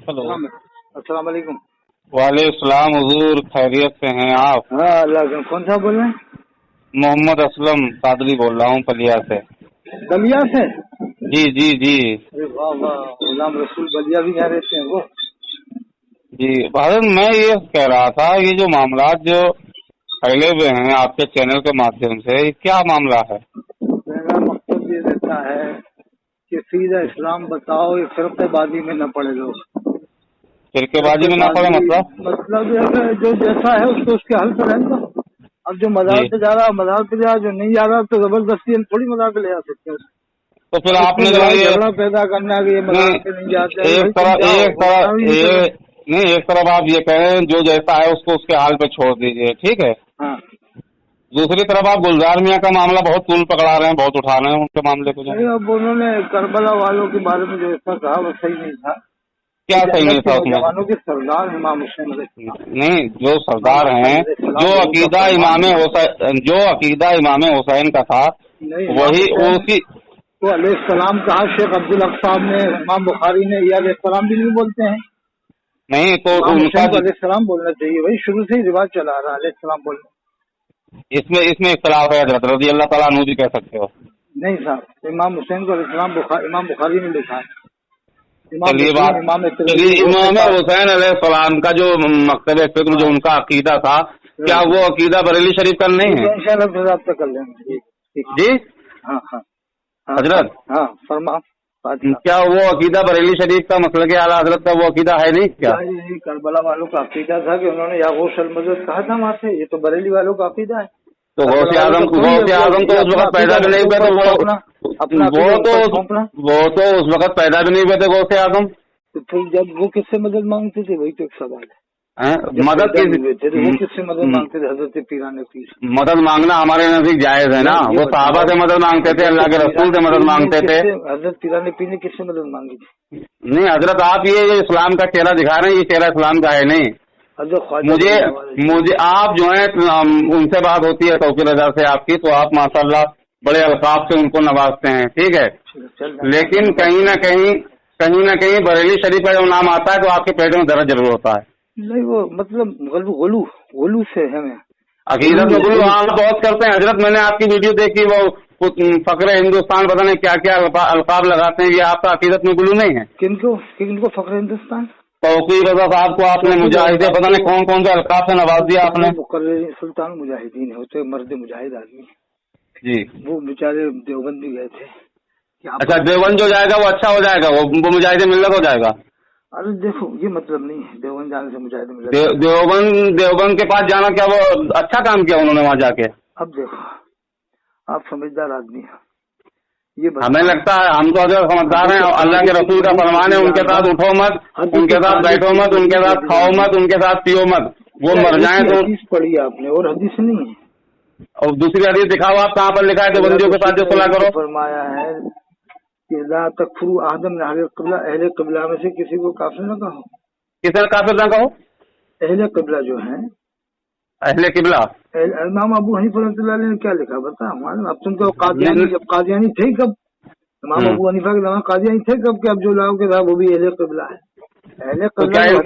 Hello. अस्सलाम वालेकुम। वालेकुम हुजूर, खैरियत से हैं आप? हाँ अल्लाह का। कौन सा बोल रहे हैं? मोहम्मद असलम कादरी बोल रहा हूँ बलिया से। बलिया से? जी जी जी अरे वाह वाह, गुलाम रसूल बलिया भी यहाँ रहते हैं वो? जी भारत, मैं ये कह रहा था, ये जो मामला जो फैले हुए हैं आपके चैनल के माध्यम से, ये क्या मामला है? मेरा मकसद ये रहता है कि सीधा इस्लाम बताओ, ये फिरक़ेबाज़ी में न पड़े लोग। फिरकेबाजी में ना पड़े मतलब जो जैसा है उसको उसके हल पर रहने दो। अब जो मज़ार जी। पे जा रहा मज़ार पे जा, जो नहीं जा रहा तो जबरदस्ती हम थोड़ी मज़ार पे ले जा सकते हैं। तो फिर आपने जो ये झगड़ा पैदा करना कि ये मज़ार पे नहीं जाते, एक तरफ आप ये कहें जो जैसा है उसको उसके हाल पे छोड़ दीजिए, ठीक है। हाँ। दूसरी तरफ आप गुलजार मियाँ का मामला बहुत तूल पकड़ा रहे हैं, बहुत उठा रहे हैं उनके मामले को। नहीं, अब उन्होंने करबला वालों के बारे में जो ऐसा कहा वो सही नहीं था। क्या सही नहीं था उसमें? जवानों के सरदार इमाम हुसैन नहीं, जो सरदार हैं, जो अकीदा इमाम हुसैन का था वही उसी तो अलैहिस्सलाम कहा। शेख अब्दुल हक साहब ने, इमाम बुखारी ने या अलैहिस्सलाम भी नहीं बोलते हैं? नहीं तो उनका अलैहिस्सलाम बोलना चाहिए, वही शुरू से ही रिवाज चला रहा है अलैहिस्सलाम बोलना। इसमें इख्तिलाफ है हज़रत रज़ी अल्लाह तआला अन्हु भी कह सकते हो। नहीं साहब, इमाम हुसैन को इमाम बुखारी ने लिखा है। चलिए इमाम हुसैन अलैहिस्सलाम का जो मकतब फिक्र, जो उनका अकीदा था, क्या वो अकीदा बरेली शरीफ का नहीं है? इंशाअल्लाह कर लेंगे जी। हाँ हाँ हजरत, हाँ फरमा। क्या वो अकीदा बरेली शरीफ का मसलक आला हजरत का वो अकीदा है नहीं क्या? करबला वालों का अकीदा था कि उन्होंने या गौस अल-मदद कहा था वहाँ से, ये तो बरेली वालों का अकीदा है। तो गौसे आजम तो उस वक्त पैदा भी नहीं हुए थे, वो तो उस वक्त पैदा भी नहीं हुए थे गौसे आजम। तो फिर जब वो किससे मदद मांगते थे, वही तो एक सवाल है। मदद किससे मदद मांगते थे? हजरत पीराने पीर। मदद मांगना हमारे नजदीक जायज है ना। वो सहाबा से मदद मांगते थे, अल्लाह के रसूल से मदद मांगते थे। हजरत पीराने पीर ने किससे मदद मांगी थी? नहीं हजरत, आप ये इस्लाम का चेहरा दिखा रहे हैं, ये चेहरा इस्लाम का है नहीं। मुझे आप जो है उनसे बात होती है तौकीर रजा से आपकी, तो आप माशाल्लाह बड़े अल्काफ से उनको नवाजते हैं, ठीक है। लेकिन कहीं ना कहीं बरेली शरीफ का जब नाम आता है तो आपके पेट में दर्द जरूर होता है। नहीं, वो मतलब गोलू से है। मैं अकीदत में गुलू आप बहुत करते हैं हजरत। मैंने आपकी वीडियो देखी, वो फक्र हिंदुस्तान पता नहीं क्या क्या अल्काब लगाते हैं, ये आपका अकीदत में गुलू नहीं है? किनको फक्र हिंदुस्तान? तौकीर रजा साहब को आपने मुजाहिद पता नहीं कौन कौन से अल्काब से नवाज दिया आपने। सुल्तान मुजाहिदीन होते, मर्द मुजाहिद आदमी जी। वो बेचारे देवबंद भी गए थे। अच्छा, देवबंद जो जाएगा वो अच्छा हो जाएगा, वो मुजाहिद मिल्लत हो जाएगा? अरे देखो, ये मतलब नहीं है देवबंद जाने से मुजाहिद मिल्लत। देवबंद के पास जाना क्या वो अच्छा काम किया उन्होंने वहाँ जाके? अब देखो, आप समझदार आदमी हैं, ये हमें लगता है हम तो अगर समझदार हैं। अल्लाह के रसूल का फरमान है, उनके साथ उठो मत, उनके साथ बैठो मत, उनके साथ खाओ मत, उनके साथ पियो मत, वो मर जाए तो। हदीस पढ़ी आपने? और हदीस नहीं है। और दूसरी हदीस दिखाओ आप, कहाँ पर लिखा है देवबंदियों के साथ जो सुलह करो? फरमाया है कि ला तकफुरु आदम अहले क़िबला में से किसी को काफिर न कहो। किसी काफिर न कहो? अहले क़िबला जो है, अहले क़िबला इमाम अबू हनीफा रहमतुल्लाह अलैह ने क्या लिखा बता हमारे? अब तुम तो कादियानी थे कब? इमाम अबू हनीफा के जमाने कादियानी थे कब? के अब जो लाओ के साथ वो भी अहले क़िबला है। अहले क़िबला इन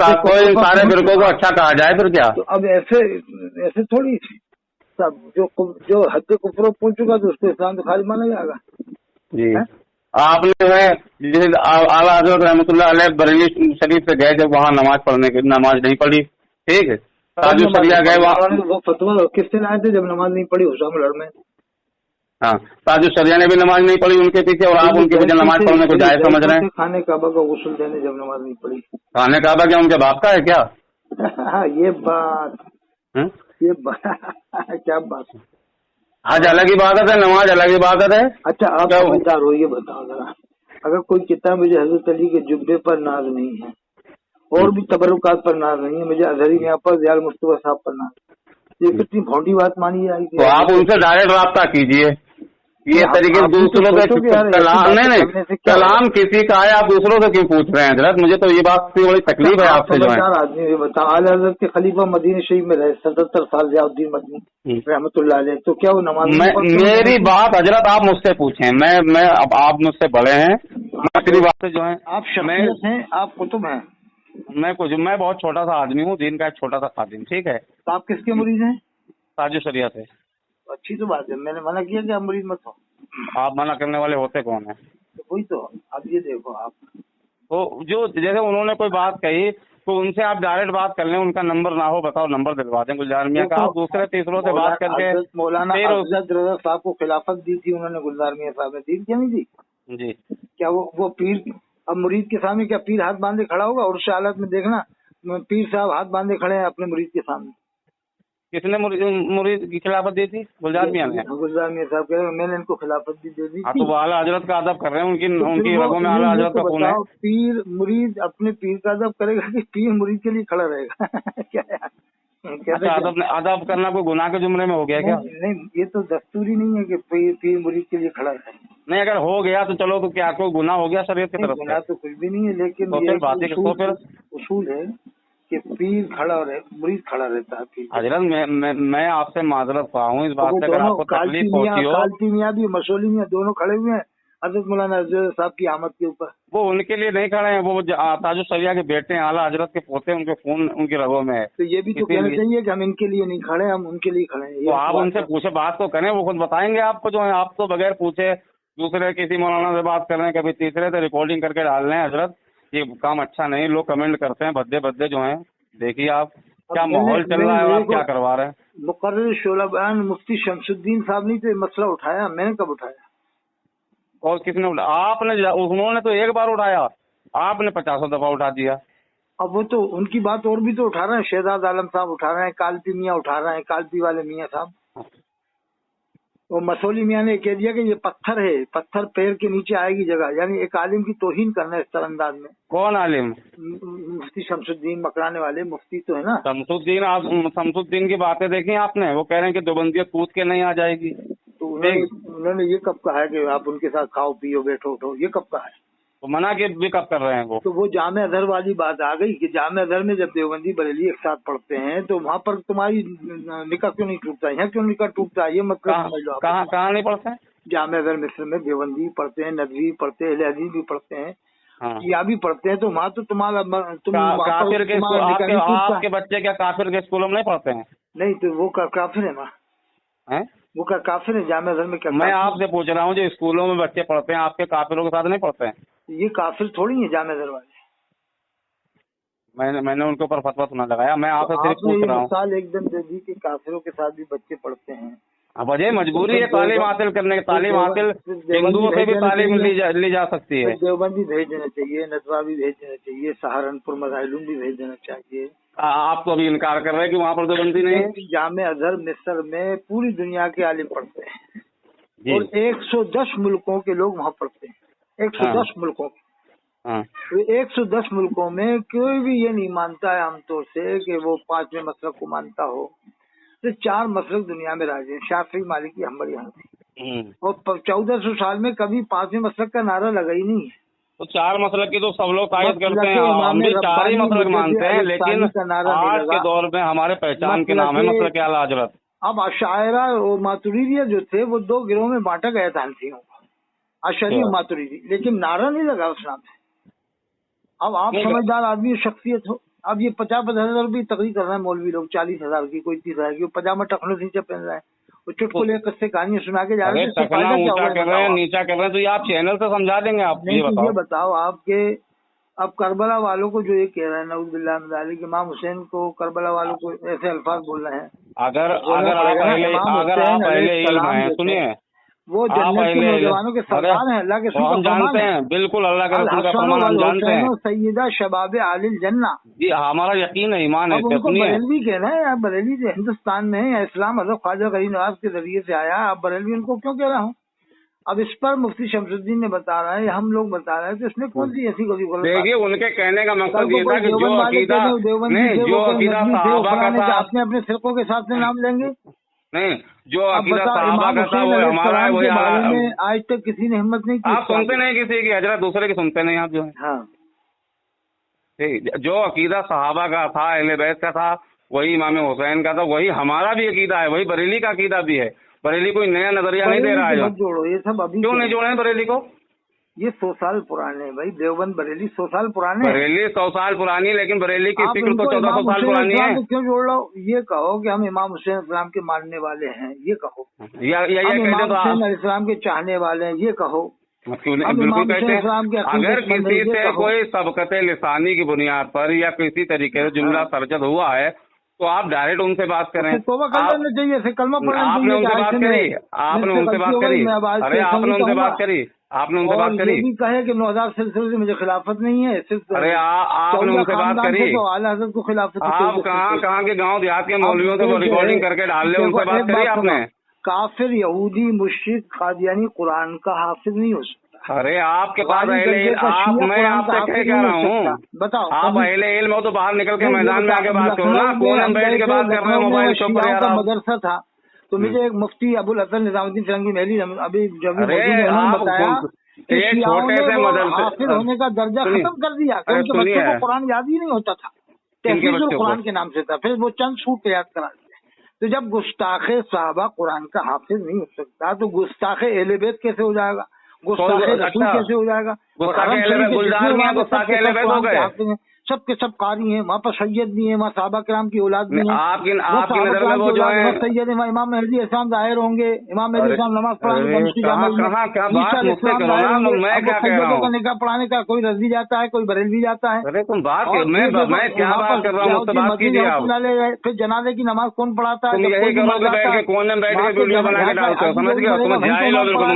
सारे फिरकों को अच्छा कहा जाए फिर क्या? तो अब ऐसे थोड़ी सब जो हद कुफ्र पहुंच चुका तो उसको इस्लाम तो खारिज माना जाएगा। जी। आपने आला हज़रत रहमतुल्लाह अलैह बरेली शरीफ से गए जब वहाँ नमाज पढ़ने की, नमाज नहीं पढ़ी, ठीक है। ताजुल शरिया गए वहाँ, वो फतवा किस दिन आए थे जब नमाज नहीं पढ़ी हुसामुल में? हाँ, ताजुल शरिया ने भी नमाज नहीं पढ़ी उनके पीछे, और आप उनके पीछे नमाज पढ़ने को जायज समझ रहे हैं? खाने काबा का गुस्ल देने जब नमाज नहीं पढ़ी। खाने काबा क्या उनके बाप का है क्या? ये बात क्या बात है? आज अलग इबादत है, नमाज अलग इबादत है। अच्छा, आप समझदार हो, ये बताओ जरा, अगर कोई कहता है मुझे हजरत अली के जुब्बे पर नाज नहीं है और भी तबरुकात पर नाज नहीं है, मुझे अजहरी यहाँ पर ज़ियाल मुस्तफा साहब पर नाज, ये कितनी भौंडी बात मानी जाएगी? तो आप उनसे डायरेक्ट राब्ता कीजिए। ये तरीके से दूसरों से कलाम किसी का है, आप दूसरों से क्यों पूछ रहे हैं हजरत? मुझे तो ये बात की बड़ी तकलीफ है आपसे जो है। आदमी बताओ, आला हज़रत के खलीफा मदीना शरीफ में रहे 77 साल ज़ियाउद्दीन मदनी रहमतुल्लाह अलैह, तो क्या वो नमाज? मेरी बात हजरत आप मुझसे पूछें, मैं अब आप मुझसे बड़े हैं, मेरी बात से जो है आप शख्सियत हैं, आप कुतुब हैं, मैं बहुत छोटा सा आदमी हूँ, दीन का एक छोटा सा खादिम, ठीक है। तो आप किसके मुरीद हैं? ताजो शरिया से। अच्छी तो बात है, मैंने मना किया कि आप मुरीद मत हो। आप मना करने वाले होते कौन है? तो वही तो, अब ये देखो आप, तो जो जैसे उन्होंने कोई बात कही तो उनसे आप डायरेक्ट बात कर लें, उनका नंबर ना हो, बताओ नंबर दिलवा दें गुलजार मियाँ का। आप दूसरे तीसरों से बात करके मौलाना अफजल रजा साहब को खिलाफत दी थी उन्होंने, गुलजार मियाँ साहब ने दी क्या नहीं दी? जी। क्या वो पीर अब मुरीद के सामने क्या पीर हाथ बांधे खड़ा होगा? और उस हालत में देखना पीर साहब हाथ बांधे खड़े हैं अपने मुरीद के सामने। किसने मुरीद की खिलाफत दी थी? गुलजार मियाँ ने। गुलजार मियाँ साहब कह रहे मैंने इनको खिलाफत भी दे दी थी। तो वो आला हजरत का अदब कर रहे हैं, उनकी रगों में आला हजरत का खून है। पीर मुरीद अपने पीर का अदब करेगा कि पीर मुरीद के लिए खड़ा रहेगा? क्या यार, अच्छा, अदब करना कोई गुनाह के जुमरे में हो गया क्या? नहीं, ये तो दस्तूरी नहीं है कि पीर मुरीद के लिए खड़ा रहे। नहीं, अगर हो गया तो चलो, तो क्या कोई गुनाह हो गया शरीयत की तरफ से? गुनाह तो कुछ भी नहीं है, लेकिन तो फिर बात है, उसूल है कि पीर खड़ा रहे, मुरीद खड़ा रहता है। हजरत मैं आपसे माजरत ख्वाह हूँ इस बात से, अगर आपको तकलीफ होती हो। कालपी मियाँ भी मसोली मियाँ दोनों खड़े हुए हैं हजरत मौलाना अफजल साहब की आमद के ऊपर। वो उनके लिए नहीं खड़े हैं, वो ताजो शरिया के बेटे हैं, आला हजरत के पोते, उनके खून उनकी रगों में है। तो ये भी तो कहना चाहिए कि हम इनके लिए नहीं खड़े, हम उनके लिए खड़े हैं। तो आप उनसे पूछे, बात तो करें, वो खुद बताएंगे आपको जो है। आप तो बगैर पूछे दूसरे किसी मौलाना से बात कर रहे हैं, कभी तीसरे से रिकॉर्डिंग करके डाल रहे हैं। हजरत ये काम अच्छा नहीं, लोग कमेंट करते हैं भद्दे भद्दे जो हैं। देखिए आप क्या माहौल चल रहा है, आप क्या करवा रहे हैं। मुकर्रर शोला बयान मुफ्ती शमसुद्दीन साहब ने तो मसला उठाया, मैंने कब उठाया? और किसने उठाया? आपने, उन्होंने तो एक बार उठाया, आपने 50 दफा उठा दिया। अब वो तो उनकी बात और भी तो उठा रहे हैं, शहजाद आलम साहब उठा रहे हैं, कालपी मियाँ उठा रहे हैं, कालपी वाले मियाँ साहब। वो मसोली मियाँ ने कह दिया कि ये पत्थर है, पत्थर पैर के नीचे आएगी जगह, यानी एक आलिम की तौहीन करना है इस तरह अंदाज में। कौन आलिम? मुफ्ती शमसुद्दीन, मकराने वाले मुफ्ती तो है ना शमसुद्दीन। आप शमसुद्दीन की बातें देखी आपने? वो कह रहे हैं कि देवबंदियत कूद के नहीं आ जाएगी। तो उन्होंने ये कब कहा है कि आप उनके साथ खाओ पियो बैठो उठो? ये कब कहा है? तो मना के भी कब कर रहे हैं वो? तो वो जामे अजहर वाली बात आ गई कि जामे अजहर में जब देवबंदी बरेली एक साथ पढ़ते हैं तो वहाँ पर तुम्हारी निकाह क्यों नहीं टूटता? यहाँ क्यों निकाह टूटता है? ये मतलब समझ लो। कहाँ नहीं पढ़ते हैं? जामे अजहर मिस्र में देवबंदी पढ़ते हैं, नदवी पढ़ते हैं, अहले हदीस भी पढ़ते हैं, या भी पढ़ते हैं। तो वहाँ तो आपके बच्चे क्या काफिर के स्कूलों में नहीं पढ़ते हैं? नहीं, तो वो काफिर है वहाँ, वो काफिर है जामे अजहर में। क्या मैं आपसे पूछ रहा हूँ, जो स्कूलों में बच्चे पढ़ते हैं आपके काफिरों के साथ नहीं पढ़ते हैं? ये काफिर थोड़ी है जामे अजहर वाले। मैंने उनके ऊपर फतवा सुना लगाया, मैं आपसे सिर्फ पूछ रहा हूँ। मिसाल एकदम दे दी कि काफिरों के साथ भी बच्चे पढ़ते हैं। अब वजह मजबूरी है तालीम हासिल करने की। तालीम हासिल हिंदुओं से भी तालीम ली जा सकती है। देवबंदी भेज देना चाहिए, नदवा भी भेज देना चाहिए, सहारनपुर मज़ाहिलूम भी भेज देना चाहिए। आप तो अभी इनकार कर रहे हैं कि वहाँ पर देवबंदी नहीं है। जामे अजहर मिस्र में पूरी दुनिया के आलिम पढ़ते हैं और 110 मुल्कों के लोग वहाँ पढ़ते हैं, 110 मुल्कों के। तो 110 मुल्कों में कोई भी ये नहीं मानता है आमतौर से कि वो 5वें मसलक को मानता हो। तो 4 मसलक दुनिया में राजे हैं, शाफी, मालिकी, हम्बली, हनफी। और 1400 साल में कभी 5वें मसलक का नारा लगा ही नहीं है। तो 4 मसलक की तो सब लोग तायद करते हैं, हम भी 4 ही मसलक मानते हैं, लेकिन आज के दौर में हमारे पहचान के नाम है मसलक आला हजरत। अब अशायरा और मातुरीदिया जो थे वो 2 गिरोह में बांटा गया था हनफियों को, अशरी और मातुरीदी, लेकिन नारा नहीं लगा उस नाम से। अब आप समझदार आदमी शख्सियत हो, अब ये 50-50 हजार रुपये तकरीर कर रहे हैं मौलवी लोग, 40,000 की, कोई 30,000 की, पजामा टखनों से नीचे पहन रहे हैं, वो चुटकुले किस्से कहानियां सुना के जा रहे हैं। ऊंचा कर रहे हैं, नीचा कर रहे हैं, तो ये आप चैनल से समझा देंगे? आप ये बताओ आपके, अब करबला वालों को जो ये कह रहे हैं नऊज़ुबिल्लाह मिन ज़ालिक, इमाम हुसैन को करबला वालों को ऐसे अल्फाज बोल रहे हैं। अगर आप पहले इल्म है, सुनिए, वो जन्नत के नौजवानों के सरदार हैं, अल्लाह के हम जानते हैं, बिल्कुल अल्लाह का रसूल का फरमान हम जानते हैं। सैयदा शबाब आलिल जन्ना, जी हमारा यकीन है, ईमान है। उनको बरेलवी कहना है, आप बरेली जो हिंदुस्तान में है, इस्लाम हज़रत ख्वाजा गरीब नवाज के जरिए से आया, आप बरेलवी उनको क्यों कह रहा हूँ? अब इस पर मुफ्ती शमसुद्दीन ने बता रहा है, हम लोग बता रहे हैं, तो इसमें कौन सी ऐसी कोई गलत? देखिए, उनके कहने का मकसद ये था कि जो अकीदा सहाबा का था, अपने अपने फिरकों के साथ में नाम लेंगे नहीं, जो अकीदा सहाबा का था वो हमारा है, वही बारे में आज तक किसी ने हिम्मत नहीं की। आप सुनते नहीं किसी की हजरत, दूसरे की सुनते नहीं आप जो है। हाँ, जो अकीदा सहाबा का था, अहले बैत का था, वही इमाम हुसैन का था, वही हमारा भी अकीदा है, वही बरेली का अकीदा भी है। बरेली कोई नया नजरिया नहीं दे रहा है। जोड़ो ये सब अभी क्यों नहीं जोड़े हैं बरेली को? ये 100 साल पुराने हैं भाई, देवबंद बरेली 100 साल पुराने हैं। बरेली 100 साल पुरानी, लेकिन बरेली की फिक्र तो 1400 साल पुरानी है। क्यों जोड़ लो? ये कहो कि हम इमाम हुसैन इस्लाम के मानने वाले हैं, ये कहो। इमाम हुसैन इस्लाम के चाहने वाले हैं, ये कहो। बिल्कुल कहते हैं। अगर किसी से कोई सबकत लिसानी की बुनियाद पर या किसी तरीके से जुमला सरजद हुआ है तो आप डायरेक्ट उनसे बात करें। तौबा कर लेना चाहिए, कलमा पढ़ना चाहिए। आपने उनसे बात करी, आपने उनसे बात करी, अरे आपने उनसे बात करी, आपने उनसे बात करी। ये भी कहे कि 9000 सिलसिले से मुझे खिलाफत नहीं है, सिर्फ अरे आपने उनसे बात करी तो आला हज़रत को खिलाफत। आप कहाँ के गांव देहात के मौलवियों से रिकॉर्डिंग करके डाल ले, उनसे बात करी आपने? काफिर यहूदी मुश्रिक कादियानी कुरान का हाफिज नहीं हो सकता। अरे आपके पास मैं आपसे कह रहा हूँ, बताओ आप अहले इल्म हो तो बाहर निकल के मैदान में आके बात करो ना। कौन हम बैठ के बात कर रहे हैं मोबाइल शो पर यार? मदरसा था तो मुझे एक मुफ्ती अबुल हसन निजामुद्दीन फिरंगी महली अभी जब बताया एक छोटे से मदरसे हाफिज होने का दर्जा खत्म कर दिया। उनके बच्चों को कुरान याद ही नहीं होता था, तहफीजुल कुरान के नाम से था, फिर वो चंद सूट याद करा दिया। तो जब गुस्ताखे साहबा कुरान का हाफिज नहीं हो सकता तो गुस्ताखे अहले बैत कैसे हो जाएगा? गुस्ताखे रसूल कैसे हो जाएगा? सबके सब कारी हैं, वहाँ पर सैयद भी है, वहाँ साहबा किराम की औलाद भी है। आपकी नजर में वो जो है सैयद इमाम मेहदी इस्लाम जाहिर होंगे, इमाम मेहदी इस्लाम नमाज पढ़ाने का निकाह पढ़ाने का कोई रजी जाता है, कोई बरेलवी जाता है। अरे तुम बात मैं क्या बात कर रहा हूँ? फिर जनाजे की नमाज कौन पढ़ाता है? यही करोगे बैठ के कोने में बैठ के वीडियो बना के डालते हो, समझ गए? तुम्हें जाहिल हो, बिल्कुल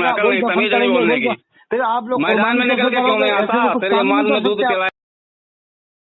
तमीज नहीं बोलने की। फिर आप लोग मैदान में निकल के क्यों नहीं आता? फिर ये मान में दूध